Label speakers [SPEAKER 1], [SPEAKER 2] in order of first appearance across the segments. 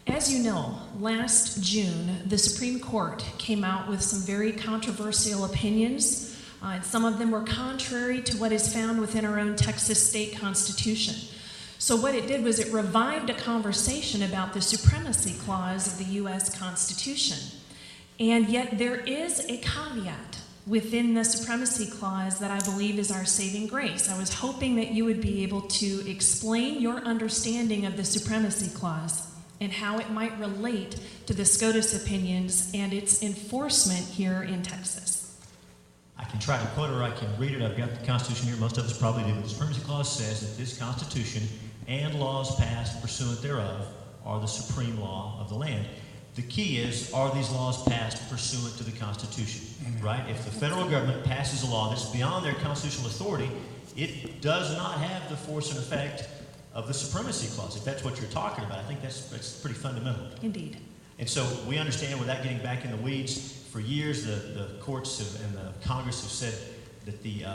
[SPEAKER 1] As you know, last June, the Supreme Court came out with some very controversial opinions. Some of them were contrary to what is found within our own Texas state constitution. So what it did was it revived a conversation about the supremacy clause of the U.S. Constitution. And yet there is a caveat within the supremacy clause that I believe is our saving grace. I was hoping that you would be able to explain your understanding of the supremacy clause and how it might relate to the SCOTUS opinions and its enforcement here in Texas.
[SPEAKER 2] I can try to quote it or I can read it. I've got the Constitution here. Most of us probably do. But the Supremacy Clause says that this Constitution and laws passed pursuant thereof are the supreme law of the land. The key is, are these laws passed pursuant to the Constitution, right? If the federal government passes a law that's beyond their constitutional authority, it does not have the force and effect of the Supremacy Clause. If that's what you're talking about, I think that's pretty fundamental.
[SPEAKER 1] Indeed.
[SPEAKER 2] And so we understand, without getting back in the weeds, for years the courts and the Congress have said that the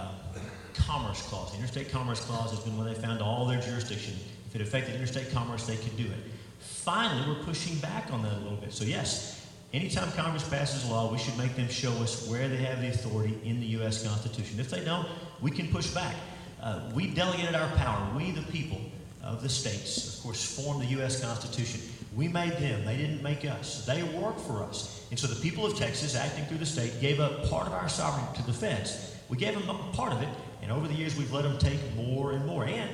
[SPEAKER 2] Commerce Clause, the Interstate Commerce Clause, has been where they found all their jurisdiction. If it affected interstate commerce, they could do it. Finally, we're pushing back on that a little bit. So yes, anytime Congress passes a law, we should make them show us where they have the authority in the U.S. Constitution. If they don't, we can push back. We delegated our power. We, the people of the states, of course, formed the U.S. Constitution. We made them. They didn't make us. They work for us. And so the people of Texas, acting through the state, gave up part of our sovereignty to the feds. We gave them part of it, and over the years we've let them take more and more. And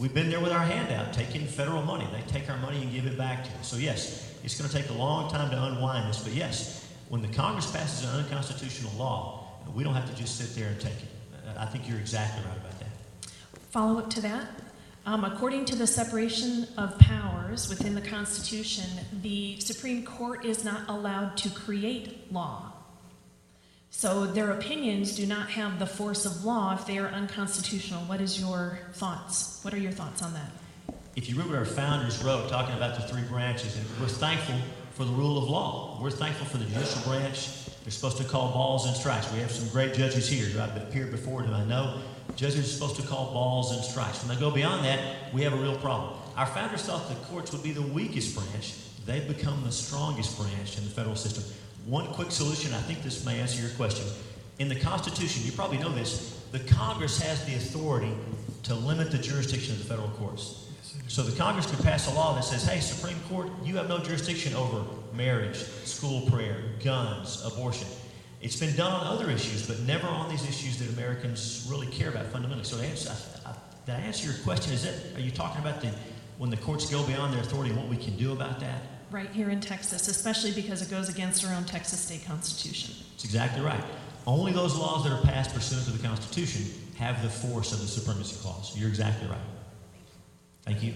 [SPEAKER 2] we've been there with our hand out, taking federal money. They take our money and give it back to us. So yes, it's going to take a long time to unwind this. But yes, when the Congress passes an unconstitutional law, we don't have to just sit there and take it. I think you're exactly right about that.
[SPEAKER 1] Follow up to that. According to the separation of powers within the Constitution, the Supreme Court is not allowed to create law. So their opinions do not have the force of law if they are unconstitutional. What is your thoughts? What are your thoughts on that?
[SPEAKER 2] If you read what our founders wrote, talking about the three branches, and we're thankful for the rule of law. We're thankful for the judicial branch. They're supposed to call balls and strikes. We have some great judges here who I've appeared before them. I know judges are supposed to call balls and strikes. When they go beyond that, we have a real problem. Our founders thought the courts would be the weakest branch. They've become the strongest branch in the federal system. One quick solution, I think this may answer your question. In the Constitution, you probably know this, the Congress has the authority to limit the jurisdiction of the federal courts. So the Congress could pass a law that says, hey, Supreme Court, you have no jurisdiction over marriage, school prayer, guns, abortion. It's been done on other issues, but never on these issues that Americans really care about fundamentally. So did I answer your question? Are you talking about when the courts go beyond their authority and what we can do about that?
[SPEAKER 1] Right here in Texas, especially because it goes against our own Texas state constitution.
[SPEAKER 2] That's exactly right. Only those laws that are passed pursuant to the Constitution have the force of the Supremacy Clause. You're exactly right. Thank you.